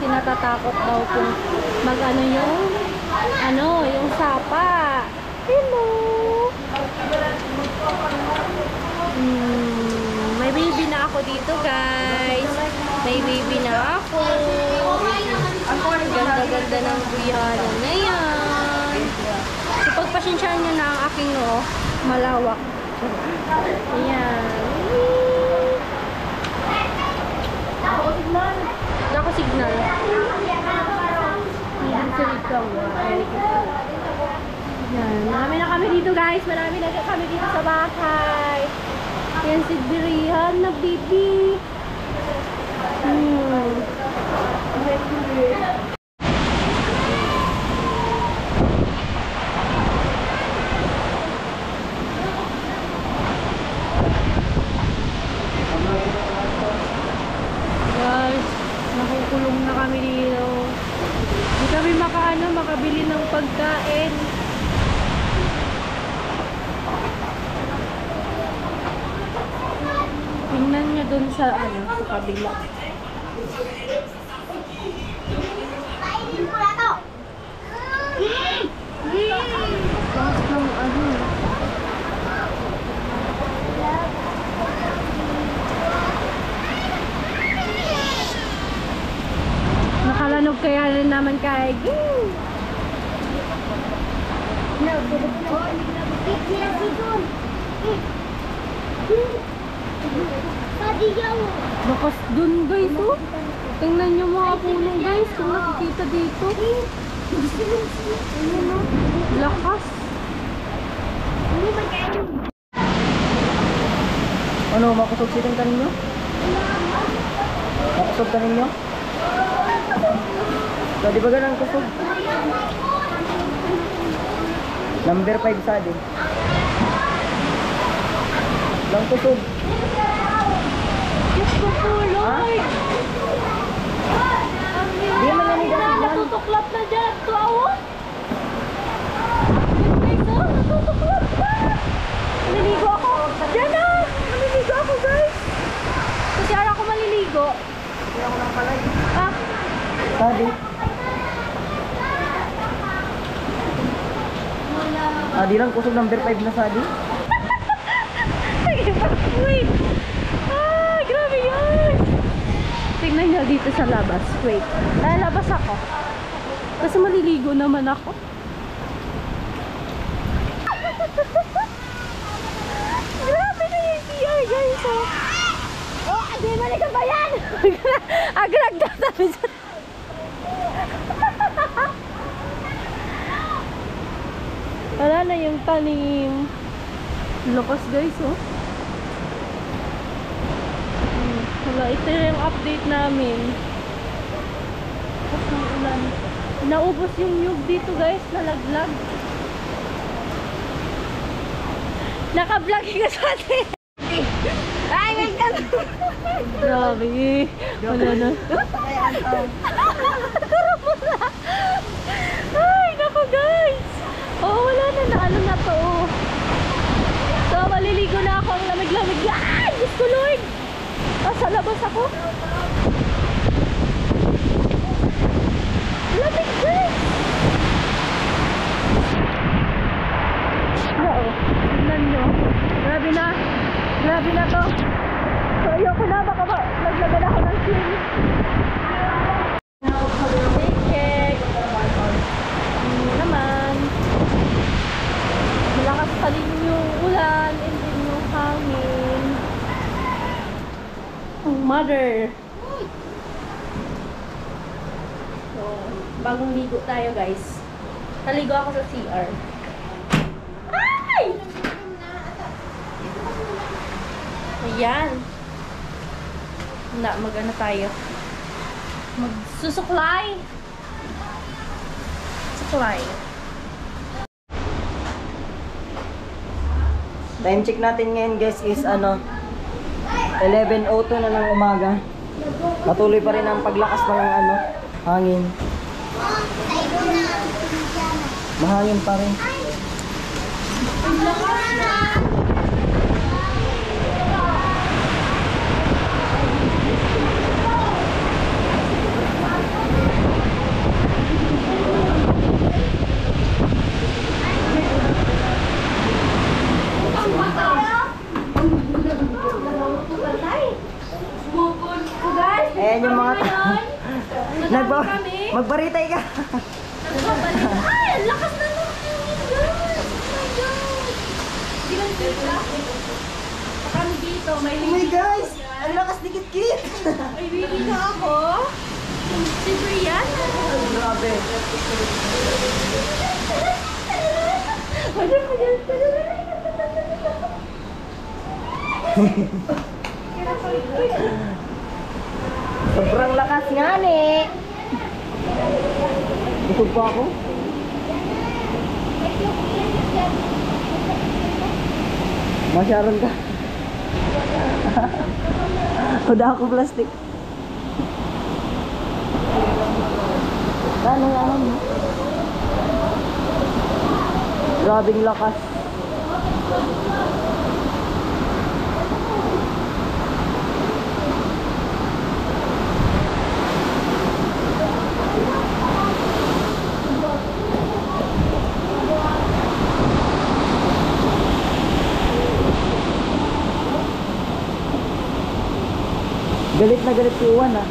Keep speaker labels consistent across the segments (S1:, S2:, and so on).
S1: kasi natatakot daw kung mag-ano yung sapa. Hello! May baby na ako dito, guys. May baby na ako. Ang ganda-ganda ng buyano na yan. So, pagpasyensyahan nyo na ang aking malawak. Ayan. Ako signal. Ayan. Marami na kami dito, guys. Marami na kami dito sa bahay. Ayan si Birihan na baby. Guys, nakukulong na kami dito. Hindi kami makabili ng pagkain. Tingnan niyo dun sa sa kabila. Nakalanog kaya rin naman kay bakas dun, guys, oh. Tingnan nyo mga puno, guys, kung nakikita dito. Ayan, oh. Lakas.
S2: Ano, makusog silang tanin nyo? Makusog tanin nyo? So, di ba ganang kusog? Number 5 sa din. Lang kusog.
S1: Diyos ko po, Lord!
S2: Di man yan
S1: na, natutuklap na dyan. Tuawa? Guys, oh, natutuklap na! Maliligo ako. Diyan na! Maliligo ako, guys. Kasi ara ko maliligo.
S2: Hindi ako lang palay.
S1: Ah?
S2: Sadi. Di lang kusog number 5 na sadi.
S1: Wait! Ah, grabe yan! Tingnan nyo dito sa labas. Wait. Labas ako. Kasi maliligo naman ako. Grabe na yung CR, guys. Oh, adi, mali ka ba yan? Agrag na sabi sa... Wala na yung tanim. Lakas, guys, oh. Wala, ito yung update namin. Tapos ng ulan. Naubos yung nyug dito, guys. Nalaglag. Naka-vlog ka sa atin. Ay, guys, ka. Grabe. Wala na. Ay, naku, guys. Oh, wala na. Naano na to. So, maliligo na ako. Ang lamig-lamig. Ay, Diyos ko, Lord. Sa labas ako. Lamig, guys. Oo. Tignan nyo. Grabe na. Grabe na to. So, ayoko na. Baka ba naglagan ako ng swing. Check. Naman. Malakas pa din yung ulan and din yung hangin. Mother. So, bagong ligo tayo, guys. Naligo ako sa CR. Ay! Ayan. Mag-ano tayo. Magsusuklay. Suklay.
S2: Time check natin ngayon, guys, is 11:02 na ng umaga. Patuloy pa rin ang paglakas ng hangin. Mahangin pa rin. teka.
S1: Nagbabalik. Ay, ang lakas na naman yung guys. Oh my God. Hindi lang dito. Kami dito, may
S2: Oh my guys! Ang lakas dikit-kit!
S1: may baby na ako. Si Brianna.
S2: Grabe. Sobrang lakas nga ni. Busog pa ako. Masyaron ka. Kuda ako plastic. Ano nga naman? Grabing lakas. Galit na galit si Juan ah.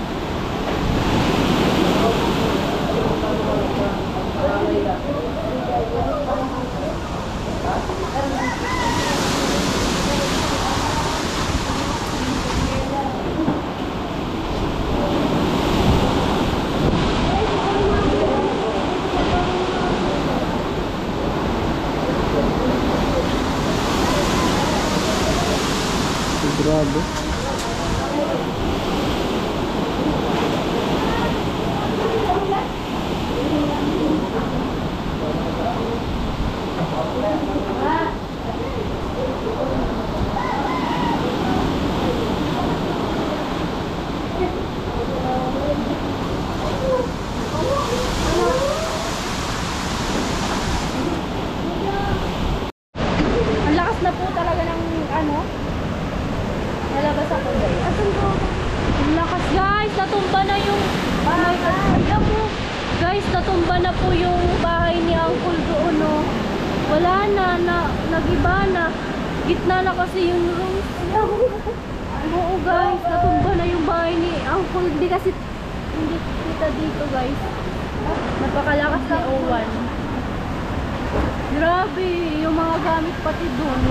S2: Grabe.
S1: Ang lakas na po talaga ng ano. Nalabas ako guys. Asan ko? Ang lakas guys. Natumba na yung bahay. Alam mo. Guys, natumba na po yung bahay ni Uncle doon no. Wala na. Nagiba na. Gitna na kasi yung rooms. Oo guys. Natumba na yung bahay ni Uncle. Hindi kasi hindi kita dito guys. Napakalakas ni Owan. Grabe, yung mga gamit pati doon.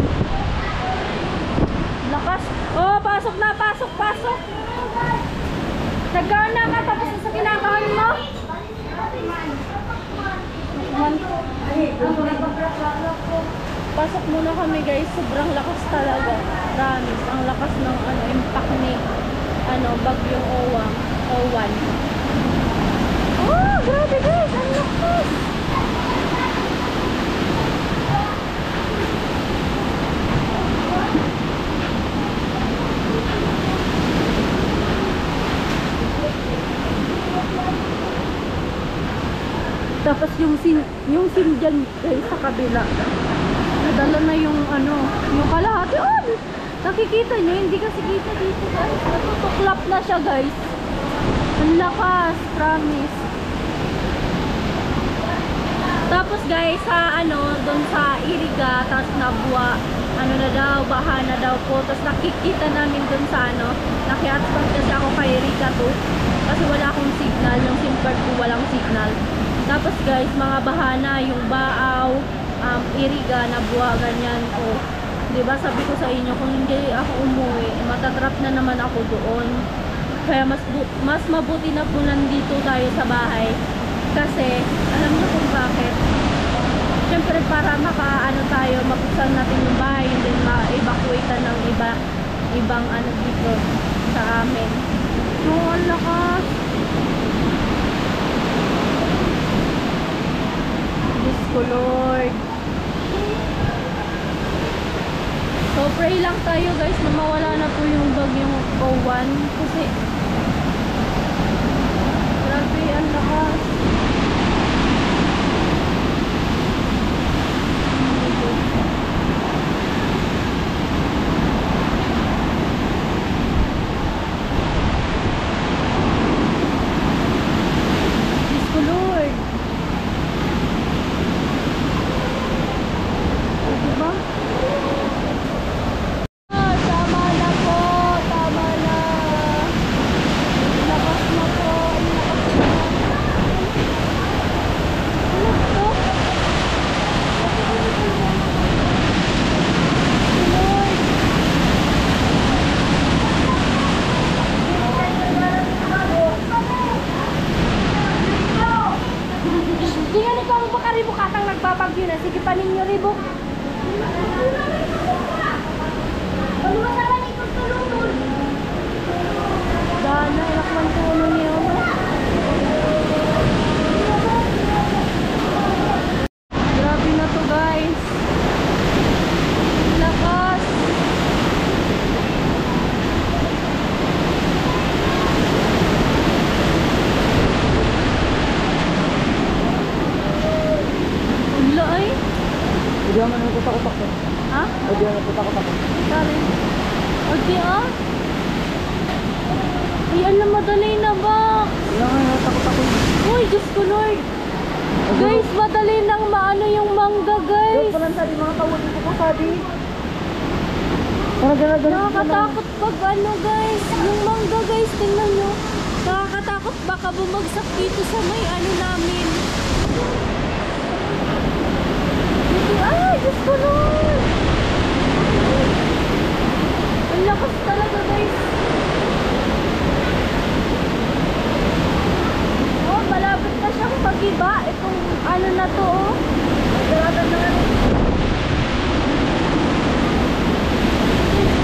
S1: Lakas. Oh, pasok na, pasok. Nagkaroon na ka, tapos sa kinakaon mo. Pasok muna kami guys, sobrang lakas talaga. Promise, ang lakas ng impact ni bagyong Owan. Oh, grabe guys, ang lakas. Tapos yung sim dyan guys sa kabila. Nadala na yung yung kalahati. Oh, nakikita nyo, hindi kasi kita dito guys. Natutuklap na siya guys. Ang lakas, promise. Tapos guys, sa doon sa Iriga, tapos nabuwa, na daw, baha na daw po. Tapos nakikita namin doon sa naki-hotspot kasi ako kay Iriga to. Kasi wala akong signal, yung SIM card ko walang signal. Tapos guys, mga bahana, yung Baaw, Iriga, nabuwa, ganyan. O, diba sabi ko sa inyo, kung hindi ako umuwi, matatrap na naman ako doon. Kaya mas mabuti na po nandito tayo sa bahay. Kasi, alam niyo kung bakit. Siyempre, para tayo, mabuksan natin yung bahay, and then ma-evacuate ng ibang dito sa amin. Oh, ang lakas. Diyos ko Lord. So pray lang tayo guys na mawala na po yung bagyong Owan. Kasi grabe ang lakas. Diyos ko Lord. Diba? Tama na po. Tama na. Lakas na po. Lakas na. Di nga ikaw mo baka ribok atang nagbabagyo na. Sige pa ninyo ribok. Dana, ilakman ko ano niyo. Grabe na to guys. Lakas. Wala ay.
S2: Hindi naman naputak-utak ko.
S1: Ha?
S2: Hindi naman naputak-utak ko.
S1: Sorry. Okay ah. Ayan na, madali na ba?
S2: Hindi naman naputak-utak ko.
S1: Uy, Diyos ko Lord. Guys, madali nang maano yung mangga guys.
S2: Doon pa lang sabi mga kawali ko sabi. Gana.
S1: Nakakatakot pag ano guys. Yung mangga guys, tingnan nyo. Nakakatakot baka bumagsak dito sa may ano namin. Ay, Diyos ko Lord. Ang lakas talaga guys. Oh, malapit na siyang mag-iba. Itong ano na to oh. Magdaragan na rin.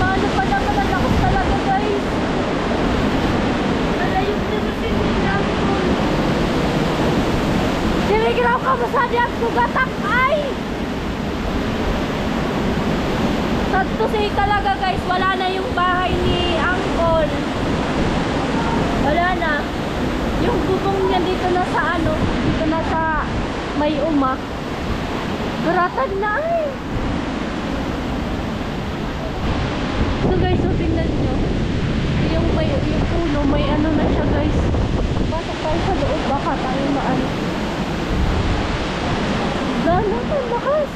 S1: Ano pa naman ang lakas talaga guys. Malayot na sa sinilang ko. Diligraw ka masadi at sugatak ay! Sad to say talaga guys, wala na yung bahay ni Uncle. Wala na. Yung bubong niya dito na sa ano, dito na sa may uma. Baratan na ay! So guys, so tingnan nyo. Yung puno, may ano na siya guys. Pasok tayo sa loob, baka tayo maano. Gano'n ang lakas.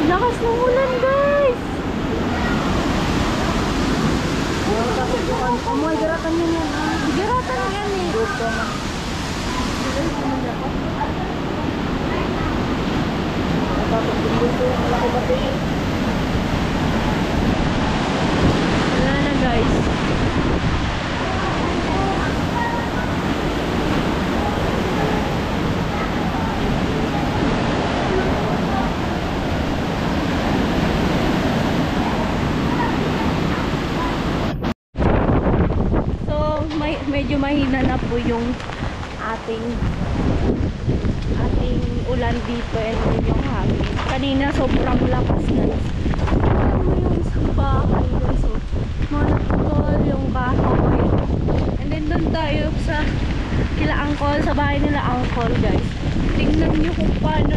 S1: Lakas ng ulan guys.
S2: Amoy, garatan yun yan.
S1: Garatan yan eh. Wala na guys. So medyo mahina na po yung ating ulan dito and yung hangin. Kanina sobrang lakas na. Alam mo yung sa bahay guys. So, mga naputol yung kahoy. And then doon tayo sa kila Uncle, sa bahay nila Uncle guys. Tingnan nyo kung paano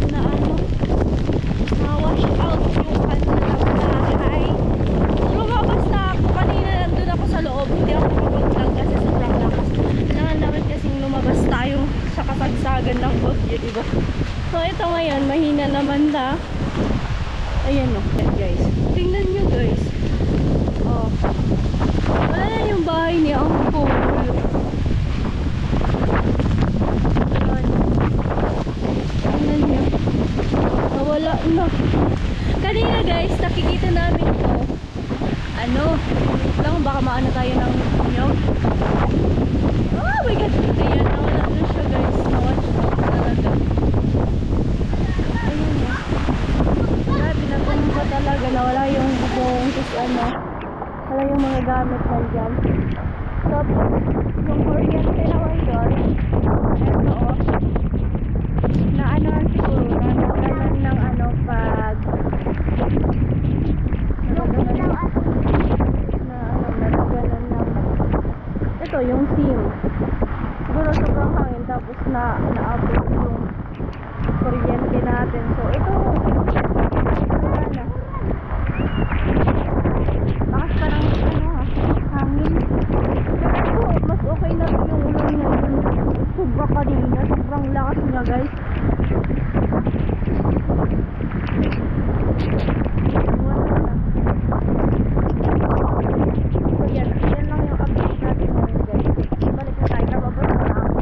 S1: na ano na-wash out yung kanilang bahay. So lumabas na ako. Kanina nandun ako sa loob. Hindi ako makapag-vlog kasi sobrang lakas. Kailangan namin kasing lumabas tayo sa kasagsagan ng bagyo, diba? So ito ngayon, mahina naman na. Ayan o, guys. Tingnan nyo guys. Oh. Wala na yung bahay ni Uncle. Tingnan nyo. Nawala na. Kanina guys, nakikita namin ito. Ano? Lang, baka maano tayo ng nyog. Oh my god! Ayan, nawala na siya guys. Nawatch out talaga. Ayun na. Grabe, natumba talaga. Nawala yung bubong. Tapos ano, wala yung mga gamit nandyan. Tapos, yung kuryente naman yun. Ito o. Na ano siguro, na nagalan ng ano pag ito yung sim siguro sobrang hangin tapos naabot yung kuryente natin so ito wala na lakas pa ng ano hangin pero ito mas okay na yung ulan niya sobra kanina sobrang lakas niya guys yan lang yung update natin ngayon guys. Balik na tayo, nababas na ako.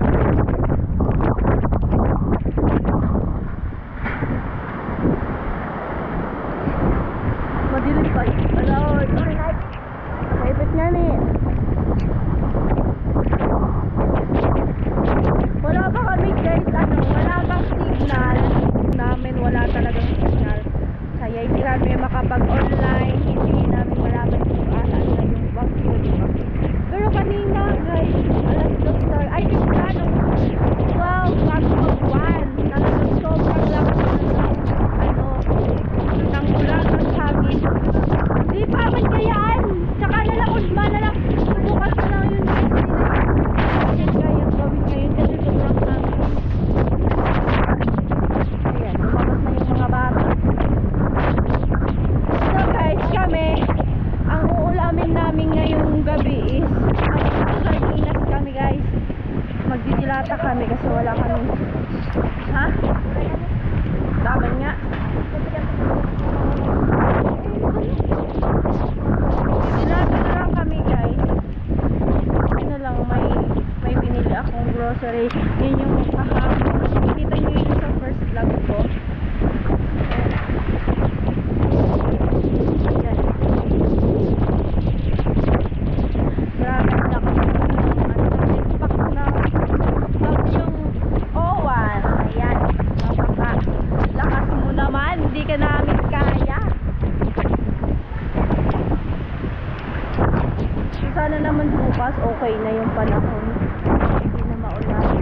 S1: Nagkikita kami kasi wala kami. Ha? Daman nga. Nilabi na lang kami guys. Ano lang, may binili akong grocery. Yun yung kahapon. Nakikita nyo yun sa first vlog ko. Yan. Grabe ang lakas ng impact ng bagyong Owan. Ayan. Lakas mo naman. Hindi ka namin kaya. Sana naman bukas okay na yung panahon. Hindi na maulan.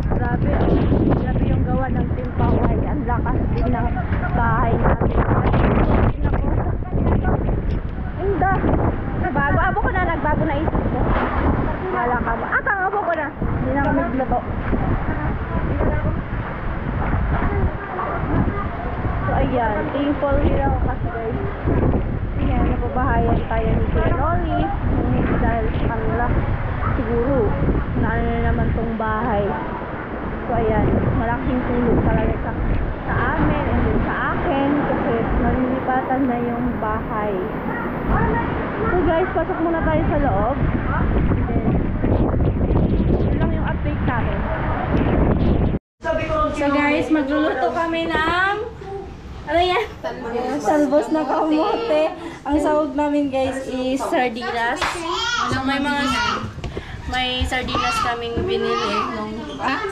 S1: Grabe oh. Grabe yung gawa ng Timpaway. Ang lakas din ng bahay natin. Inda. Nagbago. Abo ko na. Nagbago na isip ko. Wala ka ba? Abo ko na. Hindi na kami magluto. So ayan. Thankful here ako kasi guys. Ayan, napabahayan tayo ni Kuya Loli. Hindi dahil sa kanila. Siguro, na ano na naman tong bahay. So ayan, malaking tulog talaga sa amin and then sa akin. Kasi nalilipatan na yung bahay. So guys, pasok muna tayo sa loob. And then, yun lang yung update namin. So guys, magluluto kami ng ano yan? Salbos na kamote. Ang sahog namin guys is sardinas. So may sardinas kaming binili nung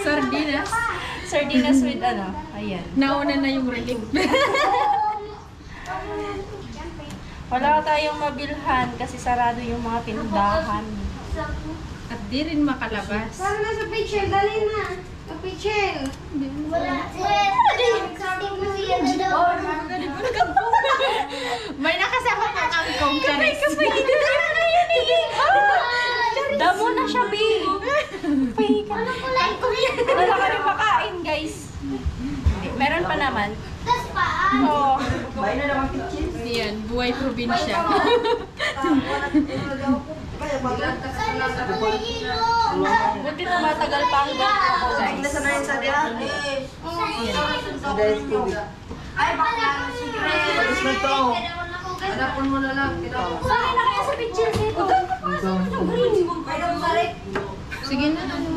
S3: Sardinas?
S1: sardinas with ano? Ayan.
S3: Nauna na yung relief.
S1: Wala tayong mabilhan kasi sarado yung mga tindahan.
S3: At di rin makalabas.
S4: Para na sa picture, dali na. Sa picture. Wala. Sabi mo yan na daw.
S3: May nakasama ka kangkong. Charis.
S1: Damo na siya, B.
S4: Ano kulay ko yan?
S1: Wala kami makain, guys. Meron pa naman.
S4: Tas paan.
S1: Oo.
S3: Yan, buhay probinsya.
S4: Sana sa kulay ilong.
S1: Buti tumatagal pa ang ganito ko, guys.
S4: Ay, bakla na siguro. Hanapon mo na lang. Bakit na kaya sa picture dito?
S3: Sige na, ano.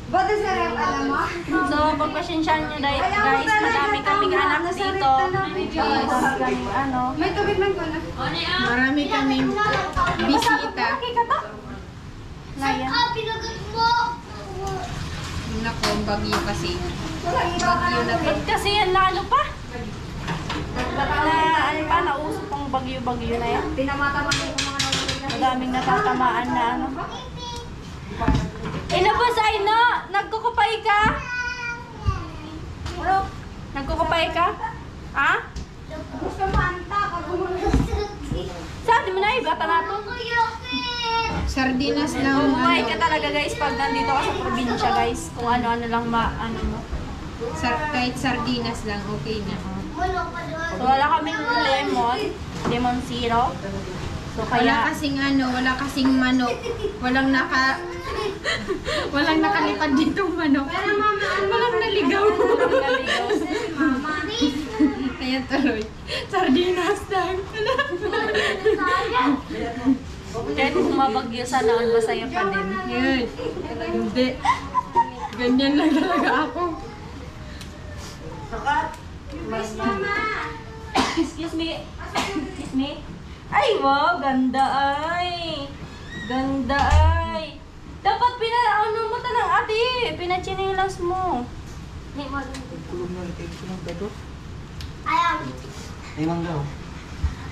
S4: Bata sa rep, alam mo?
S1: So, pagpasyensyahan nyo guys, madami kaming anak dito. Madami kaming ano.
S4: May tubig man ko na.
S3: Marami kaming bisita.
S1: Layan.
S4: Pinagat mo!
S3: Nako, bagyo kasi. Bagyo na
S1: Ba't kasi yan lalo pa? Ano pa, nausap ang bagyo-bagyo na yan.
S4: Pinamata mo yung mga nawala.
S1: Madaming natatamaan na ano. Boss Aino, nagkukupay ka? Nagkukupay ka? Ha?
S4: Gusto mo anta ka
S1: Saan mo na ibata nato?
S3: Sardinas lang.
S1: Mabuhay ka talaga guys pag nandito ka sa probinsya guys. Kung ano-ano lang ano mo.
S3: Kahit sardinas lang, okay na.
S1: So wala kaming lemon zero. So
S3: Wala
S1: kaya
S3: kasing wala kasing manok. Walang nakalipad ditong manok. Walang naligaw. Kaya tuloy. Sardinas lang.
S1: kahit bumabagyo sana all masaya pa din.
S3: Yun. Hindi. Ganyan lang talaga ako.
S1: Excuse me. Excuse me. Ay, wow, ganda ay. Ganda ay. Dapat ano mo ng ate. Pinachinilas mo.
S4: Ayan.
S2: Ay, mangga.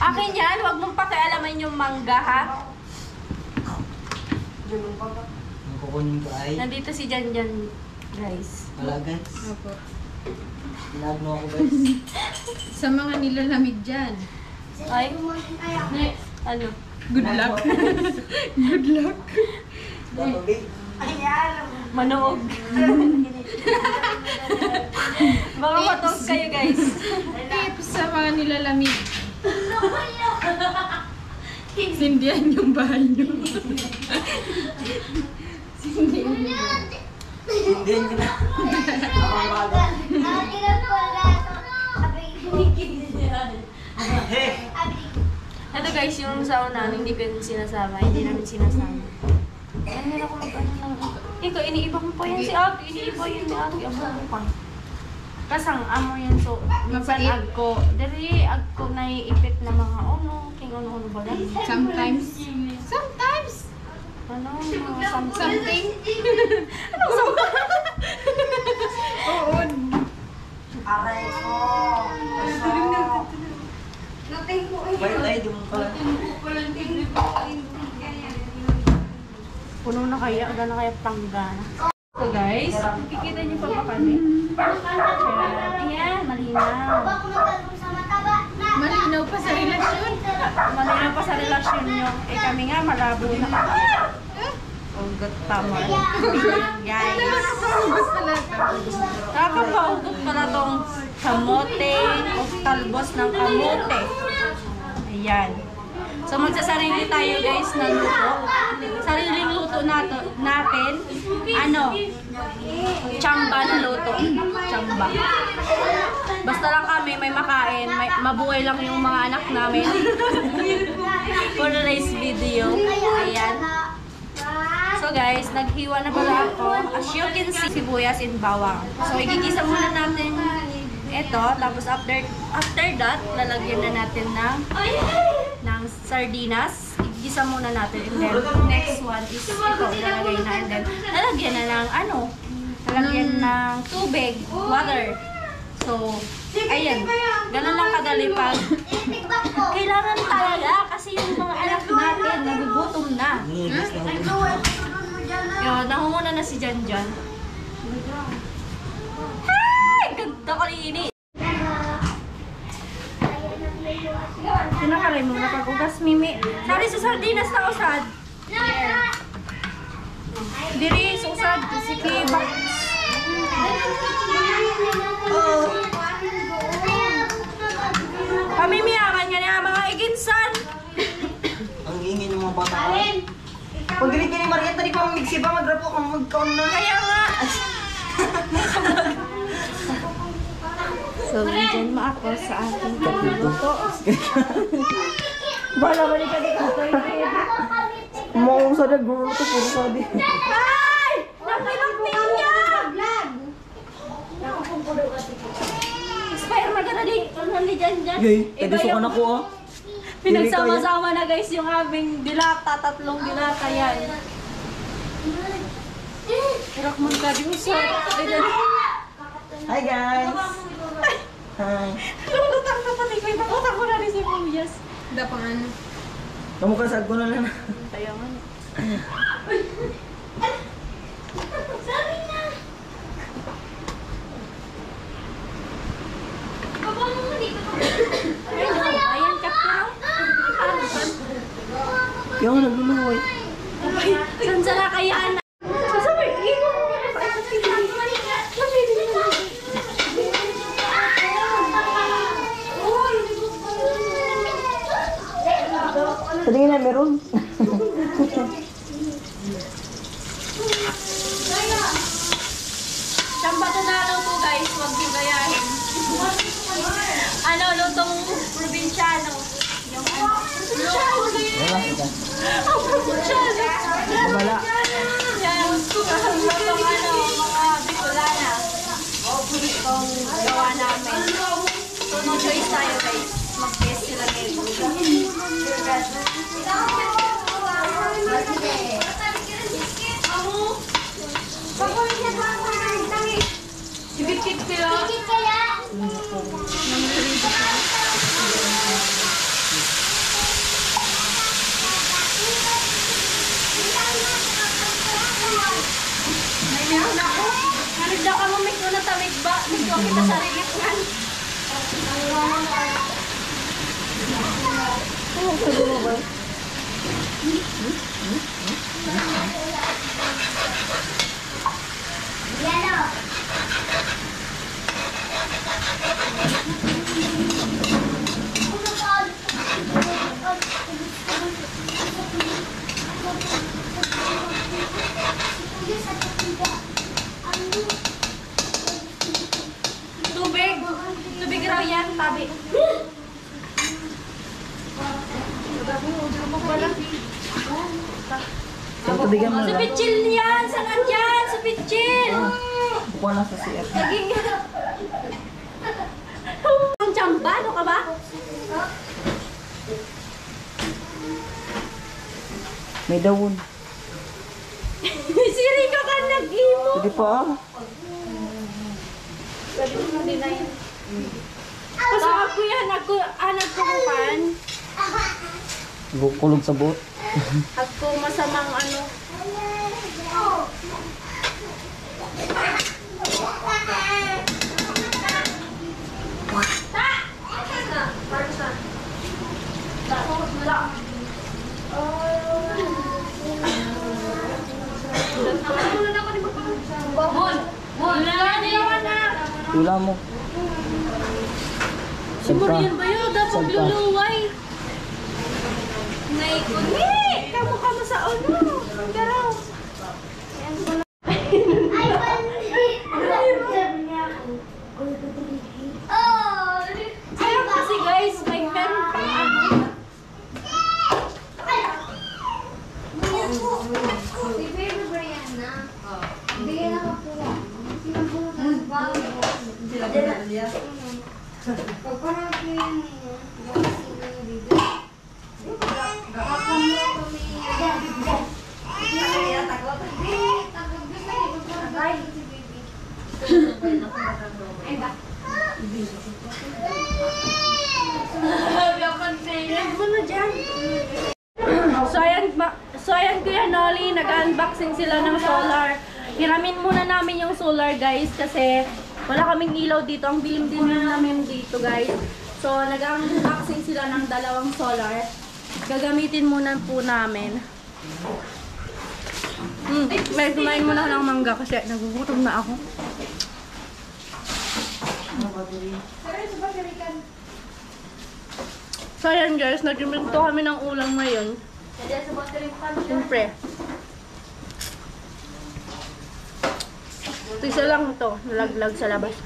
S1: Akin yan, huwag mong pakialaman yung mangga ha.
S2: Ang kukunin ko ay
S1: Nandito si Janjan, guys.
S2: wala guys.
S3: Opo.
S2: Tinagno ako guys.
S3: Sa mga nilalamig dyan.
S1: Ay, ano?
S3: Good luck. Good luck.
S2: Tubig.
S1: Manoog. Baka matos kayo guys.
S3: Tips sa mga nilalamig. Sindihan yung bahay nyo.
S2: Hindi na. Ang baga. Hey!
S1: Ito guys, yung sa una, hindi ko sinasama. Hindi namin sinasama. Ano nila ako mag-ano lang. Ikaw, iniiba mo pa yan si Ate. Iniiba yun ni Ate. Amo mo pa. Kasang amo yan. So, minsan agko. Dari agko na iipit na mga ono. King ono-ono ba lang?
S3: Sometimes.
S1: Ano? Mga something.
S3: Oo.
S4: Aray ko. Luting ko eh.
S2: Bayot ay, di mo pala.
S1: Puno na kaya. Gano'n kaya tanggana. So guys, kikita niyo pa ba kami? Ayan, malinaw.
S3: Malinaw pa sa relasyon.
S1: Malinaw pa sa relasyon nyo. Eh kami nga, malabo na. Ugot tama. Guys.
S3: Basta lahat.
S1: Nakakapaugot pala tong kamote o talbos ng kamote. Ayan. So magsasarili tayo guys ng luto. Sariling luto natin. Ano? Chamba na luto. Chamba. Basta lang kami may makain. Mabuhay lang yung mga anak namin. For today's video. Ayan. So guys, naghiwa na pala ako. As you can see, sibuyas and bawang. So igigisa muna natin ito. Tapos after that, lalagyan na natin ng sardinas. Igigisa muna natin. And then next one is ito. Lalagay na. And then lalagyan na ng lalagyan ng tubig, water. So, ayan. Ganun lang kadali pag kailangan talaga kasi yung mga anak natin nagugutom na.
S2: Ngigas na ako.
S1: Yun, nahunguna na si Janjan. Hey! Ganda ko rin. Sinakaray mo na pag-ugas, Mimi. Sari sa sardinas na usad. Diri, sa usad. Sige, box. Oh. Pamimiyakan nga niya mga iginsan.
S2: Ang ingin ng mga bata. Pag dinig ka ni Marietta, di pa mamigsi ba? Magrapo kang magkaon na.
S1: Kaya nga. So, dyan mo ako sa ating pagluto. Bala balik ka dito.
S2: Maong sa dagong ito, puro sabi.
S1: Ay! Napilapin niya! Expire magana di. Ano ni Janjan?
S2: Yay, tagusukan ako ah.
S1: Pinagsama-sama na guys yung aming dilata. 3 dilata yan. Irak mo ka di usap.
S2: Hi guys! Hi!
S1: Lulutang na pati ko. Ipakutang ko na rin si Puyas.
S3: Dapangan.
S2: Kamukasag ko na lang.
S1: Tayo nga. Ayan, kapiro.
S2: Kaya nga nagluluway.
S1: Saan sala kayaan na? Sasabi, ino.
S2: Sa tingin na meron.
S1: Samba to na luto guys, huwag gigayahin. Ano, lutong probinsyano. Yung ano?
S2: Wala, ika.
S1: Ang probinsyano.
S2: Wala.
S1: Yan, lutong ano, mga Bicolana. Itong gawa namin. So, no choice tayo guys. Mag-guess sila ngayon. Sibikit kaya. May meron ako. Nanig daw ka mo, may kuna tamig ba? May kuna kita sa rilip nga.
S2: Saan tabigan mo
S1: Sa
S2: na?
S1: pitchil yan! Saan dyan? Sa pitchil!
S2: Upo lang sa CF.
S1: Naging... Ang tsamba, ano ka ba?
S2: May dawon.
S1: Si Rica ka nag-imo!
S2: Pwede pa ah.
S1: Sabi mo din na yun. Kasi ako yan, nagkukukan.
S2: Kulog sa buot.
S1: Ako masamang ano.
S2: Tula mo.
S1: Siguro
S2: Santa.
S1: yun ba yun? Dapat
S2: Santa.
S1: luluway. Naikuni! Kamu ka mo sa ano? Garaw. Ayan ko na. Ayun kasi guys, may pen pa ano. So ayan Kuya Nolly, nag-unboxing sila ng solar. Hiramin muna namin yung solar guys kasi wala kaming ilaw dito. Ang dilim-dilim namin dito guys. So nag-unboxing sila ng dalawang solar. Gagamitin muna po namin. May kumain muna ako ng mangga kasi nagugutom na ako. So ayan guys, nag-imbento kami ng ulam ngayon. Siyempre. Ito isa lang ito, nalaglag sa labas.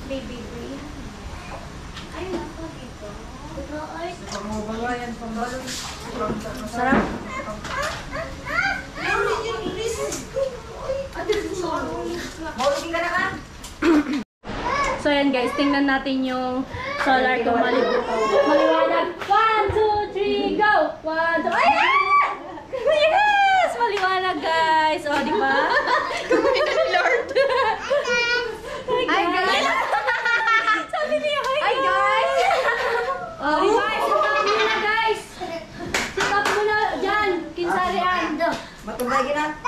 S4: Baby green. Ayun ako dito.
S1: Sarap. So ayan guys, tingnan natin yung solar kung maliwanag. 1, 2, 3, go! 1, 2, ayan! Yes! Maliwanag guys! O, di ba? Kumita ni Lord! Hi guys! Sabi niya, hi guys! O, di ba? Sikap mo na guys! Sikap mo na dyan! Kinsarian!
S2: Matubay na.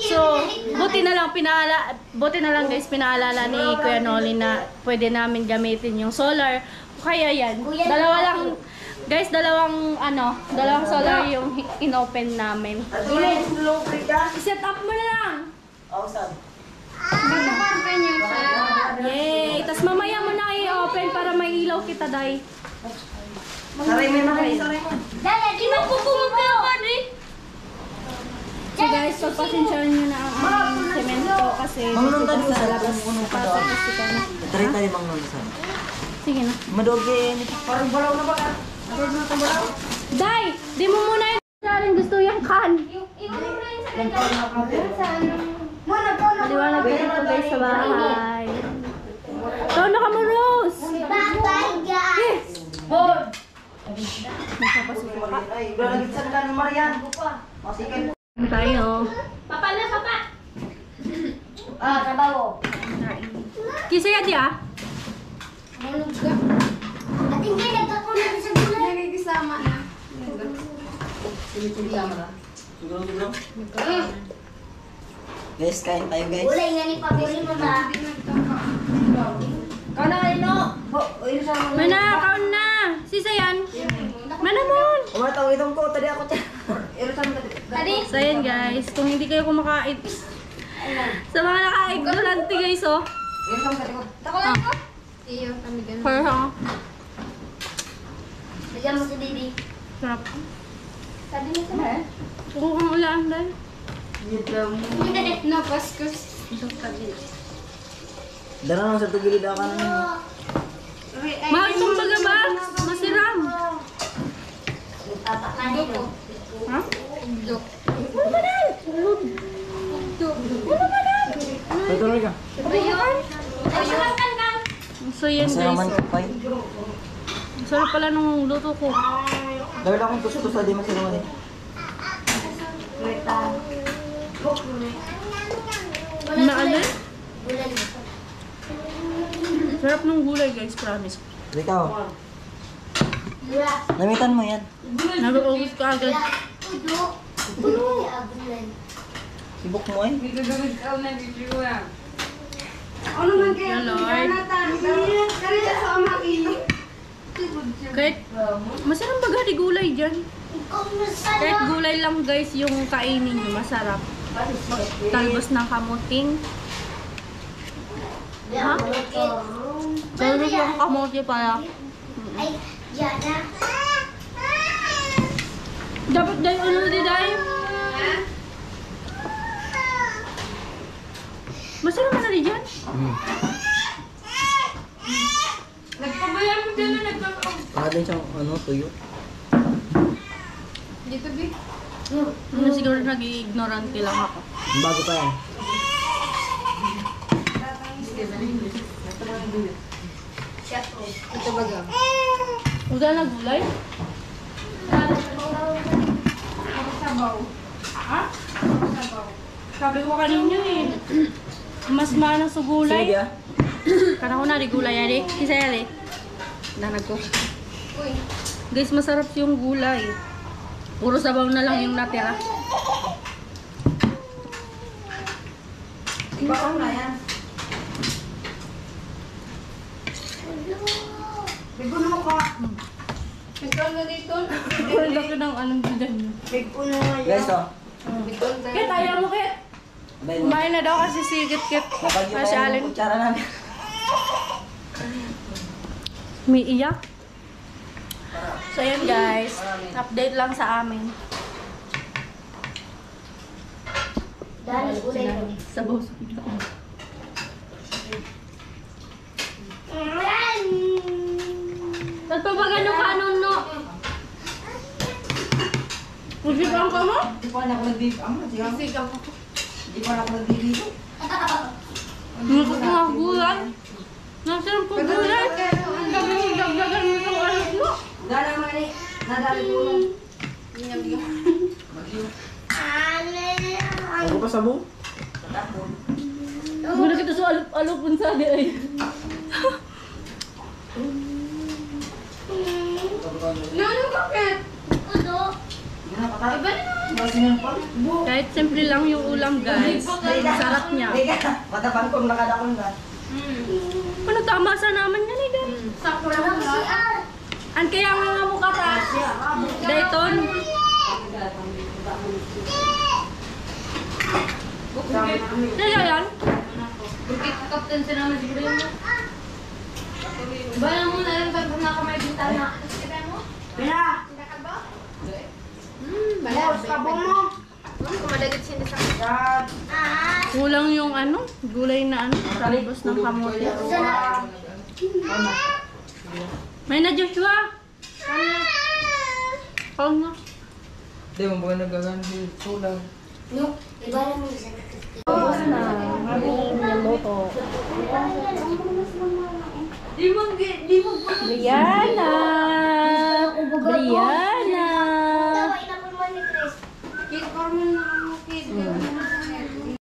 S1: So, buti na lang guys, pinaalala ni Kuya Nolly na pwede namin gamitin yung solar. Kaya yan, dalawa lang, guys, dalawang solar yung in-open namin. I-set up mo na lang. Yay! Tapos mamaya mo na i-open para may ilaw kita, day.
S2: Saray mo yung mga saray mo.
S4: Dala, di mo pupunta ako, Rick.
S1: So guys, pagpasensyahan nyo na ang aming semento kasi
S2: Mangunong tayo
S1: sa
S2: sa
S1: labas pasok kasi kami.
S2: Tari tayo bang nulasan?
S1: Sige na.
S2: Madogin. Parang balaw na ba ka? Parang na itong balaw?
S1: Day! Di mo muna yung saling gusto yung kan. Maliwanag dito guys sa bahay. Ikaw na ka mo, Rose!
S4: Bye-bye, guys.
S1: Napapasok ka.
S2: Ay, lalagit sa nila ni Marian. Masikin.
S1: Tayo.
S4: Papa na, papa. Trabaho.
S1: Kisa yan di ah.
S4: Mahulog ka. At hindi, nagkakunan sa gulay. Nagkikisama na.
S2: Siguro. Guys, kain tayo guys.
S4: Gulay nga ni Pabili mo ba?
S1: Mana, kaon na. Sisa yan. Manamon.
S2: Umatawid ko, tadi ako siya.
S4: Tadi.
S1: So yan guys, kung hindi kayo kumakain. Sa mga naka-ignorante guys oh.
S4: Takulan ko? Iyo, kami ganun.
S1: Parang
S4: Bigyan mo si Didi.
S1: sarap.
S4: Sabi niya sa
S1: Kung kung ulaan dahil.
S4: No, paskus.
S2: Dara lang sa tugilid ako na ninyo.
S1: Mahal itong baga ba? Masiram. Ha? Ano ba nan? Ano ba nan?
S2: Tutuloy ka.
S1: So yan
S2: Masaya
S1: guys.
S2: man ka pa.
S1: Ang sarap pala nung luto ko.
S2: Dahil akong tustos di masaya man eh.
S1: Naalin? Sarap nung gulay guys, promise.
S2: Ikaw. Namitan mo yan.
S1: Nag-uubos ko agad.
S2: Sibok mo eh.
S3: Ano man
S1: Ya Lord. Kahit masarap baga di gulay dyan. Kahit gulay lang guys yung kainin nyo, masarap. Talbos ng kamuting. Ha? Talbos ng kamuti pala.
S4: Ay, Jana.
S1: Dapat dahil ano di dahil? Masarap na rin dyan.
S3: Nagpabayaan mo dyan na nagpabayaan.
S2: Para din siyang tuyo.
S3: Dito, Bi.
S1: Ano siguro nag-ignorante lang ako.
S2: Bago pa yan.
S3: Ito baga.
S1: Uda na gulay?
S3: Sabaw.
S1: Ha? Sabi ko kanina eh. Mas maana sa
S2: Sige
S1: gulay.
S2: ah.
S1: Kana ko na di gulay ari. Kisa yari. Danag ko.
S3: Uy.
S1: Guys, masarap yung gulay. Puro sabaw na lang yung natira.
S3: Baon na yan. Bigo na mo ka. Ito na dito.
S1: Ang laki ng anong bidan nyo.
S3: Bigo na nga
S2: Guys oh.
S3: Bigo na.
S1: Kit, ayaw mo Kit.
S2: Ben,
S1: Kumain na daw kasi si Kit.
S2: napagyo
S1: Kasi
S2: pa
S1: Alin.
S2: yung kutsara namin.
S1: May iyak. So ayan guys, update lang sa amin.
S4: Dali, ulay mo.
S1: Sabaw sa pita. Ba't pa ba gano'n kanon no? Pusipan ka mo?
S2: Hindi pa na ako nag-dito.
S3: Sigaw ko.
S2: Hindi pa na ako nag-dito.
S1: Nukot nga gulay. Nasaan po gulay? Ang dami mong dagdagan mo itong alas mo.
S3: Dala mali. Nadali ko lang.
S2: Ako pa sa buong.
S1: Muna kita sa alupon sa di ay.
S3: Lalo bakit?
S1: Kahit simple lang yung ulam guys. Sarap niya.
S2: Matapang kong nakadakon na.
S1: Ano tama sa naman yan eh guys.
S3: Sakto lang mo.
S1: An kaya nga mo ka ta. Dayton. Kaya yan.
S3: Bukit kapten sa naman siguro yun. Bayan mo na lang pag nakamay bintana.
S4: Pera.
S3: Balas ka mo. Kumadagit siya sa kasad.
S1: Kulang yung ano, gulay na ano, talbos ng kamote. May na Joshua. Pao na.
S2: Hindi mo ba nagagan yung sulang?
S4: No, iba lang yung isa.
S1: Tapos na. Aming niluto.
S3: Di mo
S1: Brianna! Brianna!
S4: Tawa, inapon mo ni Chris.
S3: Kit Carmen na mo kit.